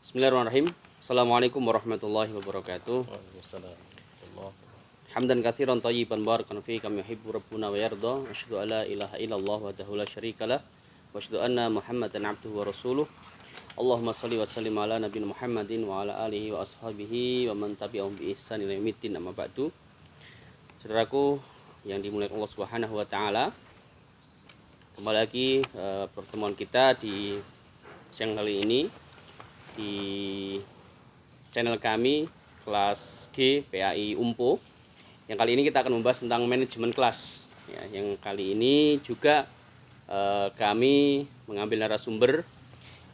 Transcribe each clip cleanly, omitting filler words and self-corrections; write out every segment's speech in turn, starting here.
Bismillahirrahmanirrahim. Assalamualaikum warahmatullahi wabarakatuh. Waalaikumsalam. Allah. Hamdan katsiran thayyiban barakan fi kama yuhibbu rabbuna wa yarda. Asyhadu an la ilaha illallah wahdahu la syarikalah wa asyhadu anna Muhammadan abduhu wa rasuluh. Allahumma shalli wa sallim ala nabiyina Muhammadin wa ala alihi wa ashabihi wa man tabi'ahum bi ihsan ila yaumiddin amma ba'du. Saudaraku yang dimuliakan Allah Subhanahu wa taala. Kembali lagi pertemuan kita di siang kali ini di channel kami kelas G PAI Umpo. Yang kali ini kita akan membahas tentang manajemen kelas ya, yang kali ini juga kami mengambil narasumber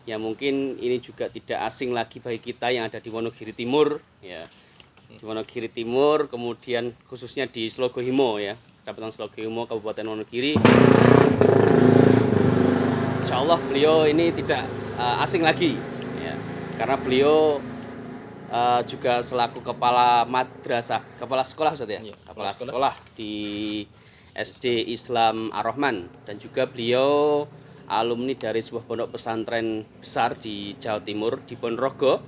yang mungkin ini juga tidak asing lagi bagi kita yang ada di Wonogiri Timur ya. Di Wonogiri Timur, kemudian khususnya di Slogohimo ya, Kecamatan Slogohimo, Kabupaten Wonogiri. Insya Allah beliau ini tidak asing lagi karena beliau juga selaku kepala madrasah, kepala sekolah Ustaz ya? Kepala sekolah di SD Islam Ar-Rahman, dan juga beliau alumni dari sebuah pondok pesantren besar di Jawa Timur, di Ponorogo,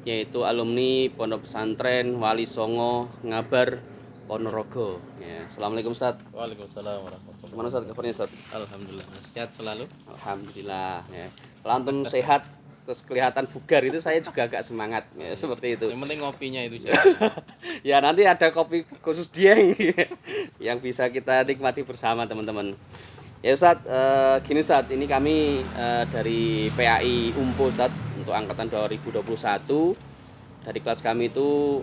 yaitu alumni Pondok Pesantren Wali Songo Ngabar Ponorogo ya. Assalamualaikum Ustaz. Waalaikumsalam warahmatullahi Gimana Ustaz kabarnya Ustaz? Alhamdulillah, sehat selalu. Alhamdulillah ya. Kalau antum sehat terus kelihatan bugar itu saya juga agak semangat ya, seperti itu. Yang penting ngopinya itu Ya nanti ada kopi khusus dia yang bisa kita nikmati bersama teman-teman. Ya Ustadz, gini Ustadz, ini kami dari PAI Umpo Ustadz untuk angkatan 2021. Dari kelas kami itu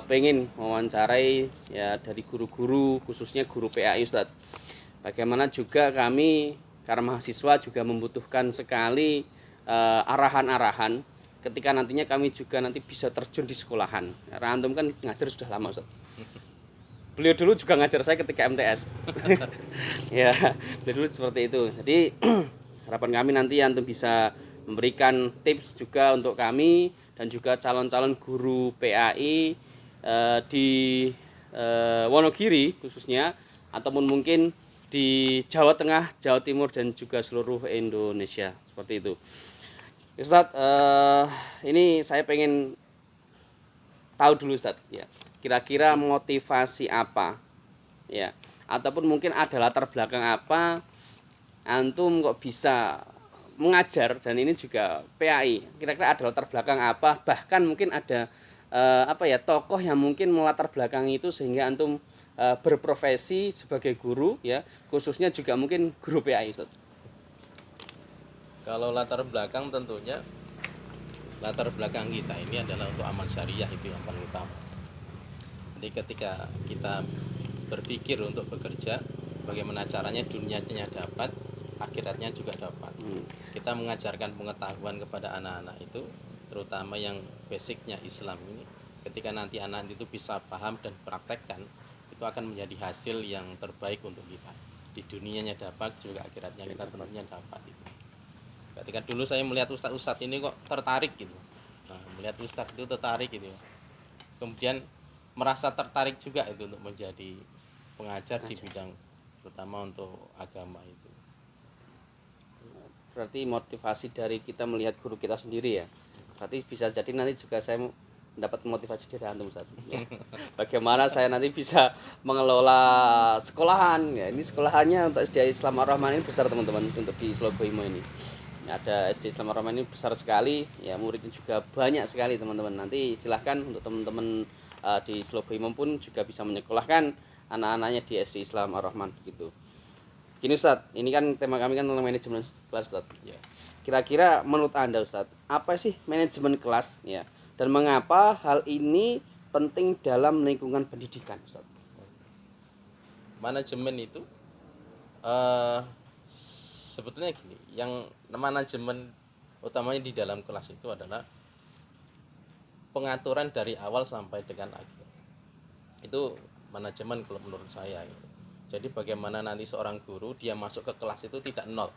pengen mewawancarai ya dari guru-guru, khususnya guru PAI Ustadz. Bagaimana juga kami karena mahasiswa juga membutuhkan sekali arahan-arahan ketika nantinya kami juga nanti bisa terjun di sekolahan. Karena antum kan ngajar sudah lama Ustaz. Beliau dulu juga ngajar saya ketika MTS. Ya, beliau dulu seperti itu. Jadi harapan kami nanti antum bisa memberikan tips juga untuk kami dan juga calon-calon guru PAI di Wonogiri khususnya, ataupun mungkin di Jawa Tengah, Jawa Timur, dan juga seluruh Indonesia. Seperti itu. Ustadz, ini saya pengen tahu dulu Ustadz, ya, kira-kira motivasi apa, ya, ataupun mungkin ada latar belakang apa antum kok bisa mengajar, dan ini juga PAI. Kira-kira ada latar belakang apa, bahkan mungkin ada tokoh yang mungkin melatar belakang itu sehingga antum berprofesi sebagai guru, ya, khususnya juga mungkin guru PAI Ustadz. Kalau latar belakang tentunya latar belakang kita ini adalah untuk amal syariah, itu yang paling utama. Jadi ketika kita berpikir untuk bekerja, bagaimana caranya dunianya dapat, akhiratnya juga dapat. Kita mengajarkan pengetahuan kepada anak-anak itu, terutama yang basicnya Islam ini. Ketika nanti anak itu bisa paham dan praktekkan, itu akan menjadi hasil yang terbaik untuk kita. Di dunianya dapat, juga akhiratnya kita tentunya dapat itu. Ketika dulu saya melihat ustadz-ustadz ini kok tertarik gitu, melihat ustadz itu tertarik gitu, kemudian merasa tertarik juga itu untuk menjadi pengajar di bidang terutama untuk agama itu. Berarti motivasi dari kita melihat guru kita sendiri ya. Berarti bisa jadi nanti juga saya mendapat motivasi dari antum Ustaz. Ya. Bagaimana saya nanti bisa mengelola sekolahan ya. Ini sekolahannya untuk SD Islam Ar-Rahman ini besar teman-teman, untuk di Slogohimo ini. Ada SD Islam Ar-Rahman ini besar sekali ya, muridnya juga banyak sekali teman-teman. Nanti silahkan untuk teman-teman di Slogohimo pun juga bisa menyekolahkan anak-anaknya di SD Islam Ar-Rahman gitu. Gini Ustadz, ini kan tema kami kan tentang manajemen kelas Ustadz ya. Kira-kira menurut Anda Ustadz, apa sih manajemen kelas ya, dan mengapa hal ini penting dalam lingkungan pendidikan Ustadz? Manajemen itu sebetulnya gini, yang manajemen utamanya di dalam kelas itu adalah pengaturan dari awal sampai dengan akhir. Itu manajemen kalau menurut saya gitu. Jadi bagaimana nanti seorang guru dia masuk ke kelas itu tidak nol.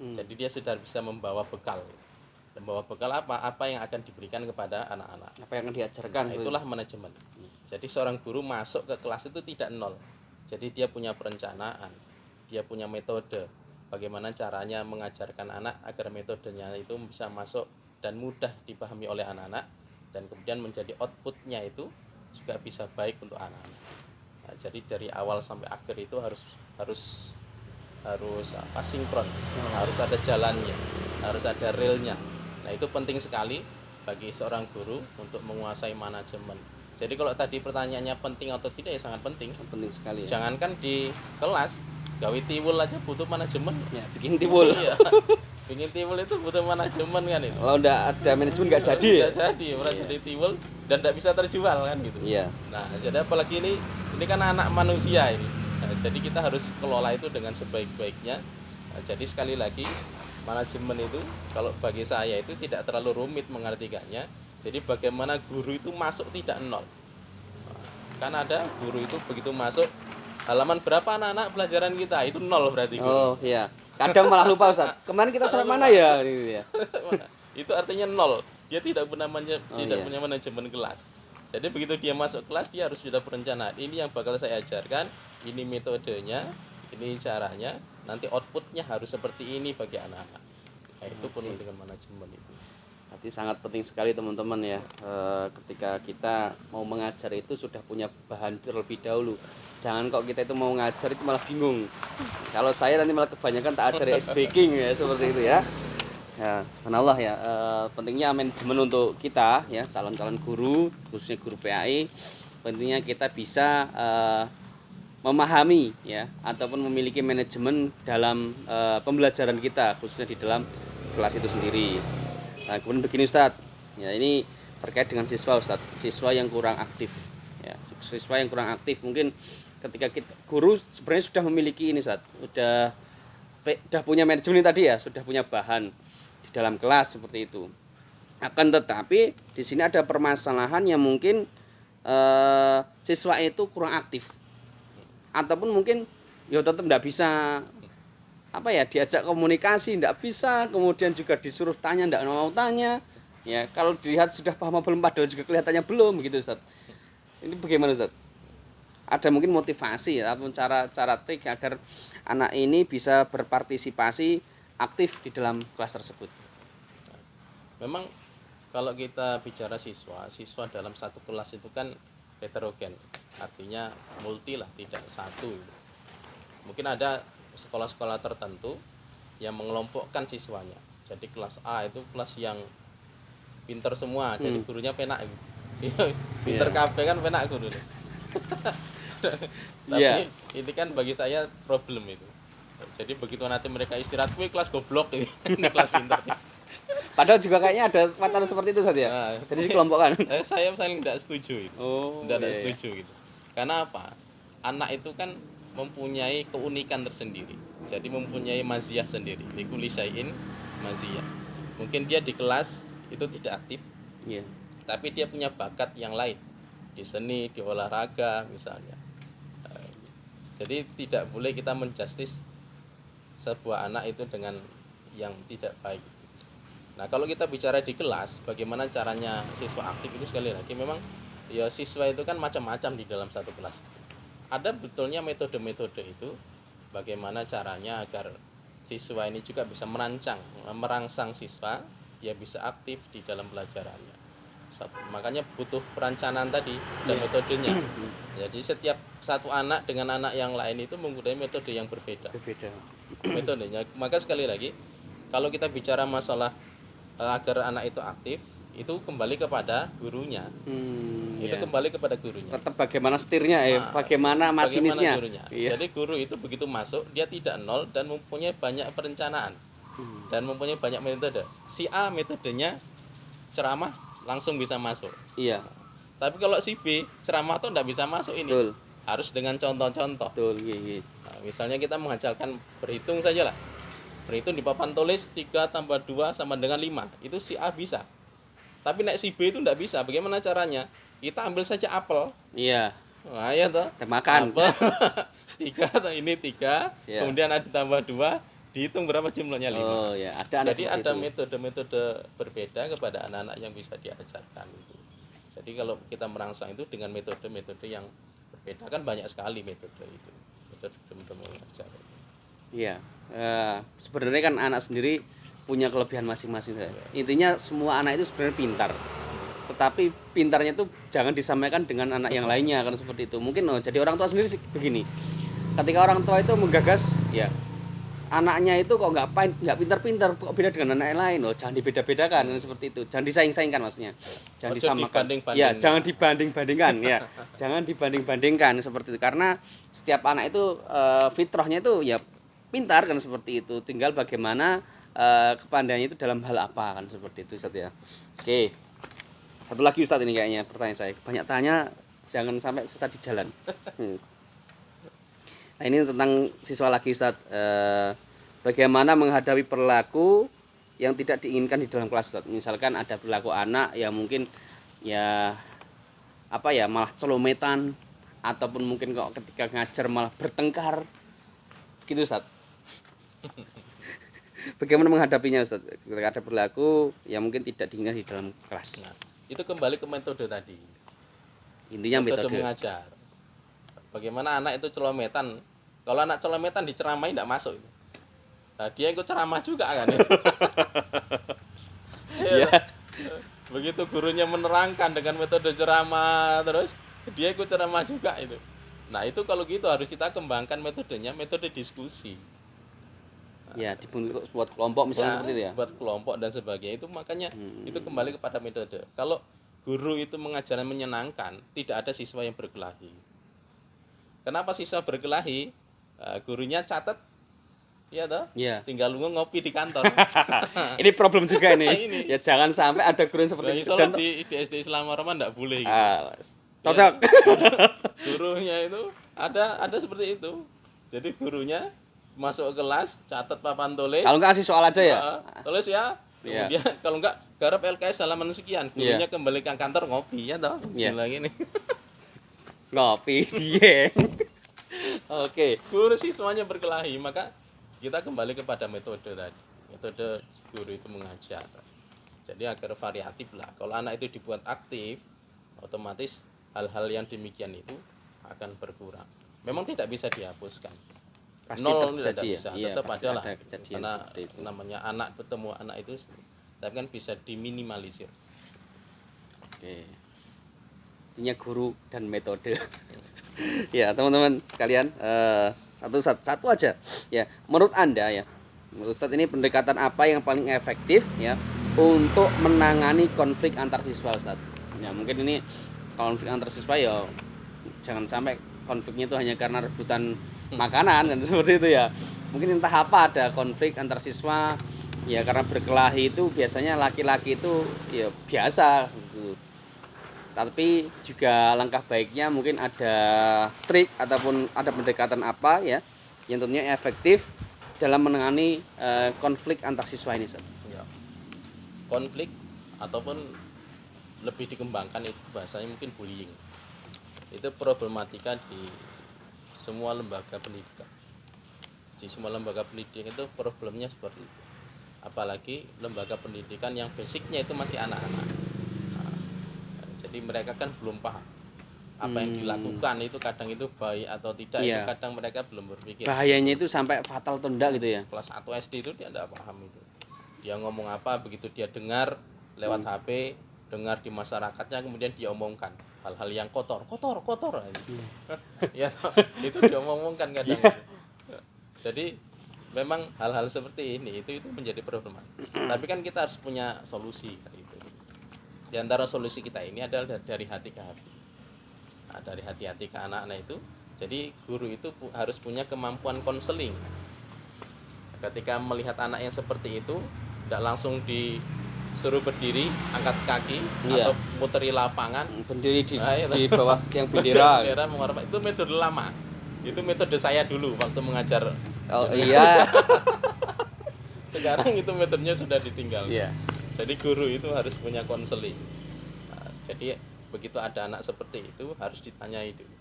Jadi dia sudah bisa membawa bekal. Dan membawa bekal apa yang akan diberikan kepada anak-anak. Apa yang akan diajarkan? Nah, itulah manajemen. Jadi seorang guru masuk ke kelas itu tidak nol. Jadi dia punya perencanaan, dia punya metode. Bagaimana caranya mengajarkan anak agar metodenya itu bisa masuk dan mudah dipahami oleh anak-anak, dan kemudian menjadi outputnya itu juga bisa baik untuk anak-anak. Nah, jadi dari awal sampai akhir itu harus sinkron, harus ada jalannya, harus ada realnya. Nah, itu penting sekali bagi seorang guru untuk menguasai manajemen. Jadi kalau tadi pertanyaannya penting atau tidak, ya sangat penting. Penting sekali ya. Jangankan di kelas, gawe tiwul aja butuh manajemen. Ya, bikin timbul. Iya. Bikin tiwul itu butuh manajemen kan itu. Kalau enggak ada manajemen enggak jadi ya. Enggak jadi, orang jadi tiwul dan enggak bisa terjual kan gitu. Iya. Nah, jadi apalagi ini kan anak manusia ini. Nah, jadi kita harus kelola itu dengan sebaik-baiknya. Nah, jadi sekali lagi, manajemen itu kalau bagi saya itu tidak terlalu rumit mengartikannya. Jadi bagaimana guru itu masuk tidak nol. Nah, kan ada guru itu begitu masuk, halaman berapa anak-anak pelajaran kita, itu nol berarti guru. Oh iya. Kadang malah lupa Ustaz. Kemarin kita sampai mana ya ini ya. Itu artinya nol. Dia tidak punya iya. punya manajemen kelas. Jadi begitu dia masuk kelas, dia harus sudah perencanaan. Ini yang bakal saya ajarkan, ini metodenya, ini caranya, nanti outputnya harus seperti ini bagi anak-anak. Nah, itu penuh dengan manajemen itu. Berarti sangat penting sekali teman-teman ya, ketika kita mau mengajar itu sudah punya bahan terlebih dahulu. Jangan kok kita itu mau ngajar itu malah bingung. Kalau saya nanti malah kebanyakan tak ajari ice breaking ya, seperti itu ya. Ya, subhanallah ya, pentingnya manajemen untuk kita ya, calon-calon guru, khususnya guru PAI, pentingnya kita bisa memahami ya, ataupun memiliki manajemen dalam pembelajaran kita, khususnya di dalam kelas itu sendiri. Nah, kemudian begini Ustadz, ya ini terkait dengan siswa Ustadz, siswa yang kurang aktif ya, siswa yang kurang aktif mungkin ketika kita guru sebenarnya sudah memiliki ini Ustadz, sudah punya manajemen tadi ya, sudah punya bahan di dalam kelas seperti itu. Akan tetapi di sini ada permasalahan yang mungkin siswa itu kurang aktif, ataupun mungkin ya tetap tidak bisa diajak komunikasi tidak bisa, kemudian juga disuruh tanya tidak mau tanya ya, kalau dilihat sudah paham belum padahal juga kelihatannya belum begitu Ustaz. Ini bagaimana Ustaz? Ada mungkin motivasi ataupun cara trik agar anak ini bisa berpartisipasi aktif di dalam kelas tersebut? Memang kalau kita bicara siswa dalam satu kelas itu kan heterogen, artinya multi lah, tidak satu. Mungkin ada sekolah-sekolah tertentu yang mengelompokkan siswanya. Jadi kelas A itu kelas yang pinter semua, jadi gurunya penak. Pinter kabeh kan penak guru. Tapi ini kan bagi saya problem itu. Jadi begitu nanti mereka istirahat, kelas goblok ini, kelas pinter. Padahal juga kayaknya ada wacana seperti itu saja. Nah, jadi dikelompokkan. Saya paling tidak setuju itu. Tidak setuju gitu. Karena apa? Anak itu kan mempunyai keunikan tersendiri. Jadi mempunyai maziyah sendiri. Likuli syai'in maziyah. Mungkin dia di kelas itu tidak aktif. Yeah. Tapi dia punya bakat yang lain. Di seni, di olahraga misalnya. Jadi tidak boleh kita menjustis sebuah anak itu dengan yang tidak baik. Nah, kalau kita bicara di kelas, bagaimana caranya siswa aktif itu sekali lagi memang ya siswa itu kan macam-macam di dalam satu kelas. Ada betulnya metode-metode itu, bagaimana caranya agar siswa ini juga bisa merangsang siswa, dia bisa aktif di dalam pelajarannya. Makanya butuh perencanaan tadi dan metodenya. Jadi setiap satu anak dengan anak yang lain itu menggunakan metode yang berbeda. Metodenya. Maka sekali lagi, kalau kita bicara masalah agar anak itu aktif, itu kembali kepada gurunya. Itu kembali kepada gurunya. Tetap bagaimana setirnya, bagaimana masinisnya. Jadi guru itu begitu masuk, dia tidak nol dan mempunyai banyak perencanaan dan mempunyai banyak metode. Si A metodenya ceramah langsung bisa masuk. Iya. Tapi kalau si B ceramah tuh tidak bisa masuk ini. Betul. Harus dengan contoh-contoh. Betul. Iya. Nah, misalnya kita mengajarkan berhitung saja lah. Berhitung di papan tulis 3 tambah 2 sama dengan 5. Itu si A bisa. Tapi nek si B itu tidak bisa. Bagaimana caranya? Kita ambil saja apel. Iya. Nah, ya toh. Kita makan. Apel. 3 ini 3, yeah. Kemudian ada tambah 2, dihitung berapa jumlahnya 5. Oh ya, ada. Jadi ada metode-metode berbeda kepada anak-anak yang bisa diajarkan itu. Jadi kalau kita merangsang itu dengan metode-metode yang berbeda, kan banyak sekali metode itu. Metode mengajar. Iya. Sebenarnya kan anak sendiri punya kelebihan masing-masing. Intinya semua anak itu sebenarnya pintar. Tetapi pintarnya itu jangan disamakan dengan anak yang lainnya kan seperti itu. Mungkin jadi orang tua sendiri begini. Ketika orang tua itu menggagas ya anaknya itu kok nggak pintar-pintar kok beda dengan anak yang lain jangan dibeda-bedakan kan seperti itu. Jangan disaing-saingkan maksudnya. Jangan disamakan. Ya, jangan dibanding-bandingkan ya. Jangan dibanding-bandingkan seperti itu karena setiap anak itu fitrahnya itu ya pintar kan seperti itu. Tinggal bagaimana kepandaiannya itu dalam hal apa kan seperti itu Ustaz ya. Oke. Satu lagi Ustaz ini kayaknya pertanyaan saya. Banyak tanya jangan sampai sesat di jalan. Nah, ini tentang siswa lagi Ustaz. Bagaimana menghadapi perilaku yang tidak diinginkan di dalam kelas Ustaz. Misalkan ada perilaku anak yang mungkin ya apa ya malah celometan ataupun mungkin kok ketika ngajar malah bertengkar. Gitu Ustaz. Bagaimana menghadapinya Ustaz? Ketika ada perilaku yang mungkin tidak diinginkan di dalam kelas. Nah, itu kembali ke metode tadi. Intinya metode mengajar. Bagaimana anak itu celometan. Kalau anak celometan diceramai tidak masuk. Nah, dia ikut ceramah juga kan. Ya. Begitu gurunya menerangkan dengan metode ceramah terus dia ikut ceramah juga itu. Nah, itu kalau gitu harus kita kembangkan metodenya, metode diskusi. Ya, buat kelompok misalnya seperti itu ya. Buat kelompok dan sebagainya itu makanya itu kembali kepada metode. Kalau guru itu mengajarnya menyenangkan, tidak ada siswa yang berkelahi. Kenapa siswa berkelahi? Gurunya catat, ya toh? Ya. Tinggal ngopi di kantor. Ini problem juga ini. Ya jangan sampai ada guru seperti itu. Dan di SD Islam Rahman tidak boleh. Gitu. Cocok. Ya, gurunya itu ada seperti itu. Jadi gurunya masuk ke kelas, catat papan tulis. Kalau enggak kasih soal aja ya. Tulis ya. Kemudian kalau enggak garap LKS halaman sekian, gurunya kembali ke kantor ngopi ya toh. Gini. Ngopi dia. Oke. Guru sih semuanya berkelahi, maka kita kembali kepada metode tadi. Metode guru itu mengajar. Jadi agar variatif lah. Kalau anak itu dibuat aktif, otomatis hal-hal yang demikian itu akan berkurang. Memang tidak bisa dihapuskan. Pasti Nol terjadi tidak bisa, ya. tetap ada lah. Karena namanya anak bertemu anak itu, tapi kan bisa diminimalisir. Oke. Intinya guru dan metode. Ya teman-teman sekalian satu aja ya menurut Anda ya menurut Ustadz ini pendekatan apa yang paling efektif ya untuk menangani konflik antar siswa Ustadz ya mungkin ini konflik antar siswa ya jangan sampai konfliknya itu hanya karena rebutan makanan kan seperti itu ya mungkin entah apa ada konflik antar siswa ya karena berkelahi itu biasanya laki-laki itu ya biasa gitu. Tapi juga langkah baiknya mungkin ada trik ataupun ada pendekatan apa ya yang tentunya efektif dalam menangani konflik antar siswa ini. Ya. Konflik ataupun lebih dikembangkan itu bahasanya mungkin bullying. Itu problematika di semua lembaga pendidikan. Di semua lembaga pendidikan itu problemnya seperti itu. Apalagi lembaga pendidikan yang basicnya itu masih anak-anak. Jadi mereka kan belum paham apa yang dilakukan itu kadang itu baik atau tidak itu kadang mereka belum berpikir. Bahayanya itu sampai fatal atau enggak gitu ya. Kelas 1 SD itu dia tidak paham itu. Dia ngomong apa begitu dia dengar lewat HP, dengar di masyarakatnya kemudian dia omongkan hal-hal yang kotor. Ya, itu dia omongkan kadang. Jadi memang hal-hal seperti ini itu menjadi problem. Tapi kan kita harus punya solusi gitu. Di antara solusi kita ini adalah dari hati ke hati. Nah, dari hati-hati ke anak-anak itu, jadi guru itu harus punya kemampuan konseling. Ketika melihat anak yang seperti itu, tidak langsung disuruh berdiri, angkat kaki, atau muteri lapangan. Berdiri di bawah yang bendera. Itu metode lama. Itu metode saya dulu waktu mengajar. Oh iya. Sekarang itu metodenya sudah ditinggal. Iya. Jadi guru itu harus punya konseling. Nah, jadi begitu ada anak seperti itu harus ditanyai dulu.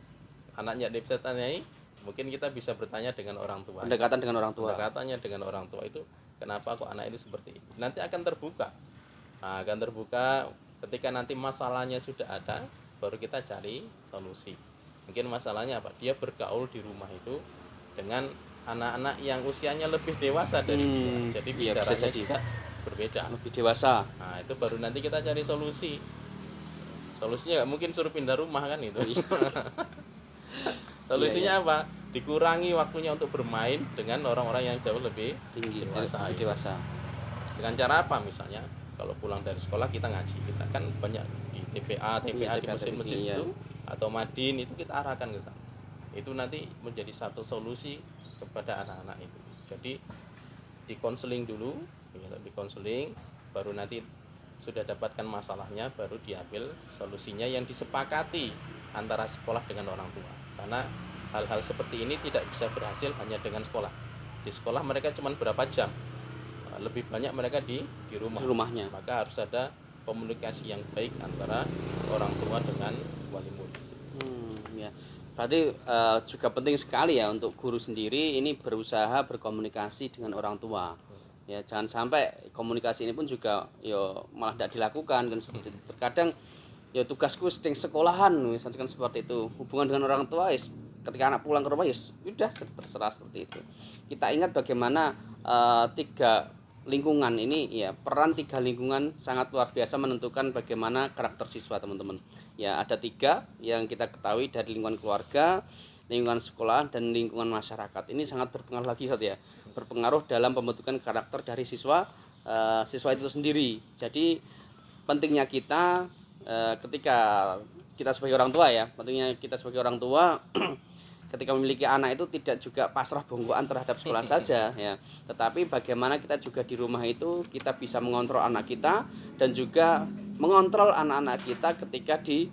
Anaknya dia bisa tanyai, mungkin kita bisa bertanya dengan orang tua. Pendekatan dengan orang tua. Pendekatannya dengan orang tua itu kenapa kok anak ini seperti ini. Nanti akan terbuka. Nah, akan terbuka ketika nanti masalahnya sudah ada, baru kita cari solusi. Mungkin masalahnya apa? Dia bergaul di rumah itu dengan anak-anak yang usianya lebih dewasa dari dia. Jadi Iya, bisa bicaranya jadi juga berbeda. lebih dewasa. Nah, itu baru nanti kita cari solusi. Solusinya nggak mungkin suruh pindah rumah kan itu. Iya. Solusinya Iya. apa? Dikurangi waktunya untuk bermain dengan orang-orang yang jauh lebih Tinggi, dewasa. lebih dewasa. Dengan cara apa? Misalnya kalau pulang dari sekolah kita ngaji, kita kan banyak di TPA di TPA, masjid-masjid iya. itu atau madin itu kita arahkan ke sana. Itu nanti menjadi satu solusi kepada anak-anak itu. Jadi dikonseling dulu, ya, dikonseling, baru nanti sudah dapatkan masalahnya, baru diambil solusinya yang disepakati antara sekolah dengan orang tua. Karena hal-hal seperti ini tidak bisa berhasil hanya dengan sekolah. Di sekolah mereka cuma berapa jam, lebih banyak mereka di rumahnya. Maka harus ada komunikasi yang baik antara orang tua dengan wali murid. Ya. Berarti juga penting sekali ya untuk guru sendiri ini berusaha berkomunikasi dengan orang tua. Ya, jangan sampai komunikasi ini pun juga malah tidak dilakukan kan seperti itu. Terkadang ya tugasku sedang sekolahan misalkan seperti itu. Hubungan dengan orang tua ketika anak pulang ke rumah sudah terserah seperti itu. Kita ingat bagaimana 3 lingkungan ini ya, peran 3 lingkungan sangat luar biasa menentukan bagaimana karakter siswa, teman-teman. Ya, ada 3 yang kita ketahui dari lingkungan keluarga, lingkungan sekolah, dan lingkungan masyarakat. Ini sangat berpengaruh lagi ya, berpengaruh dalam pembentukan karakter dari siswa itu sendiri. Jadi pentingnya kita ketika kita sebagai orang tua ya, pentingnya kita sebagai orang tua ketika memiliki anak itu tidak juga pasrah bongkoan terhadap sekolah saja ya, tetapi bagaimana kita juga di rumah itu kita bisa mengontrol anak kita dan juga mengontrol anak-anak kita ketika di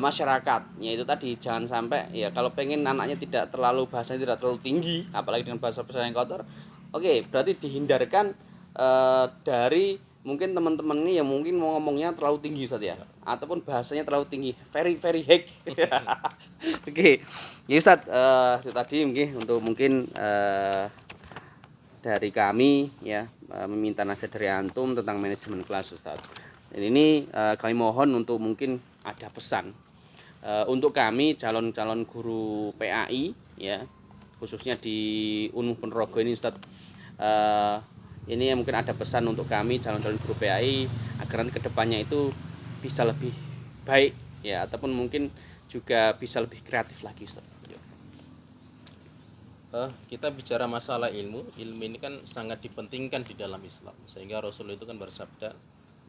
masyarakat. Yaitu tadi jangan sampai ya, kalau pengen anaknya tidak terlalu bahasanya tidak terlalu tinggi apalagi dengan bahasa-bahasa yang kotor, oke, berarti dihindarkan dari mungkin teman-teman ini yang mungkin mau ngomongnya terlalu tinggi saja ya, ataupun bahasanya terlalu tinggi, very very high. Oke, ya Ustadz, itu tadi mungkin dari kami ya, meminta nasihat dari antum tentang manajemen kelas, Ustadz. Dan ini kami mohon untuk mungkin ada pesan untuk kami calon-calon guru PAI ya, khususnya di Unmuh Ponorogo ini, Ustadz. Ini mungkin ada pesan untuk kami calon-calon guru PAI agar nanti kedepannya itu bisa lebih baik ya, ataupun mungkin juga bisa lebih kreatif lagi, Ustaz. Kita bicara masalah ilmu ini kan sangat dipentingkan di dalam Islam, sehingga Rasul itu kan bersabda,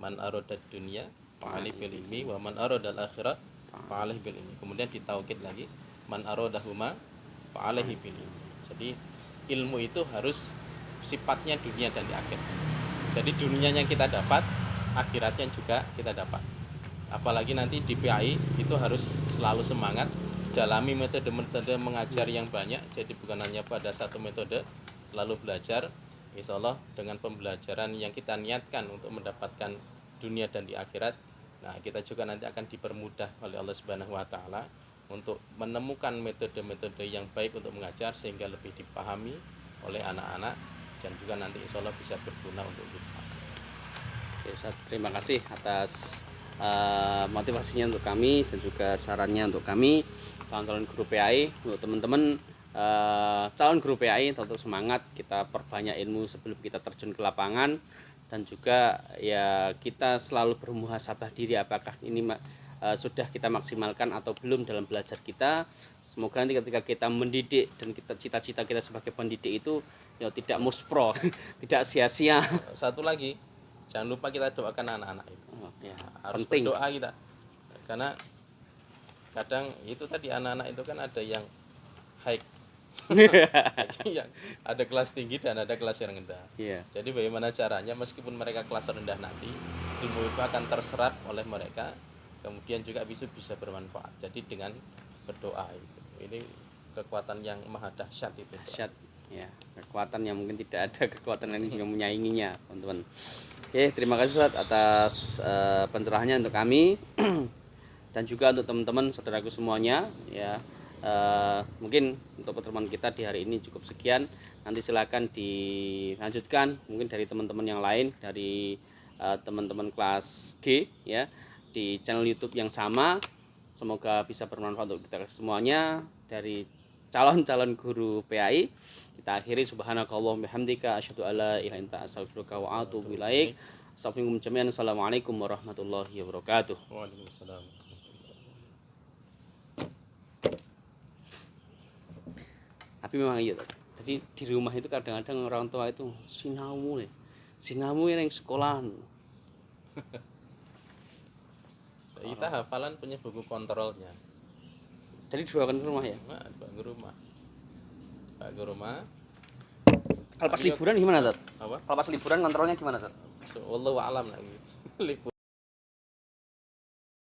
man aradad dunya fa'alih bil ilmi wa man aradal akhirah fa'alih bil ilmi. Kemudian ditaukid lagi, man aradahuma fa'alih bil ilmi. Jadi ilmu itu harus sifatnya dunia dan di akhirat. Jadi dunianya kita dapat, akhiratnya juga kita dapat. Apalagi nanti di PAI itu harus selalu semangat dalami metode-metode mengajar yang banyak. Jadi bukan hanya pada satu metode, selalu belajar. Insya Allah dengan pembelajaran yang kita niatkan untuk mendapatkan dunia dan di akhirat, nah kita juga nanti akan dipermudah oleh Allah Subhanahu wa Ta'ala untuk menemukan metode-metode yang baik untuk mengajar sehingga lebih dipahami oleh anak-anak dan juga nanti insya Allah bisa berguna untuk kita. Oke, Ustaz, terima kasih atas motivasinya untuk kami dan juga sarannya untuk kami calon-calon guru PAI. Untuk teman-teman calon guru PAI, tetap semangat, kita perbanyak ilmu sebelum kita terjun ke lapangan, dan juga ya kita selalu bermuhasabah diri apakah ini sudah kita maksimalkan atau belum dalam belajar kita. Semoga nanti ketika kita mendidik dan kita cita-cita kita sebagai pendidik itu ya tidak muspro, tidak sia-sia. Satu lagi, jangan lupa kita doakan anak-anak itu. Ya, harus penting. Berdoa kita, karena kadang itu tadi anak-anak itu kan ada yang high, yang ada kelas tinggi dan ada kelas yang rendah. Jadi bagaimana caranya meskipun mereka kelas rendah nanti ilmu itu akan terserap oleh mereka, kemudian juga bisa bermanfaat. Jadi dengan berdoa ini kekuatan yang maha dahsyat itu. Dahsyat ya, kekuatan yang mungkin tidak ada kekuatan lain yang menyainginya, teman-teman. Oke, terima kasih Ustaz atas pencerahannya untuk kami dan juga untuk teman-teman saudaraku semuanya ya. Mungkin untuk pertemuan kita di hari ini cukup sekian. Nanti silakan dilanjutkan mungkin dari teman-teman yang lain, dari teman-teman kelas G ya, di channel YouTube yang sama. Semoga bisa bermanfaat untuk kita semuanya, dari calon-calon guru PAI. Kita akhiri subhanakallahumma bihamdika asyhadu alla ilaha illa anta astaghfiruka wa atubu ilaik. Assalamualaikum jami'an. Assalamualaikum warahmatullahi wabarakatuh. Waalaikumsalam. Tapi memang iya. Jadi di rumah itu kadang-kadang orang tua itu sinamu yang sekolahan. Kita hafalan punya buku kontrolnya. Jadi dibawakan ke rumah ya. Nah, bawa ke rumah. Bawa ke rumah. Kalau pas liburan gimana, Tat? Apa? Kalau pas liburan kontrolnya gimana, Tat? So, wallahu a'lam lagi. Libur.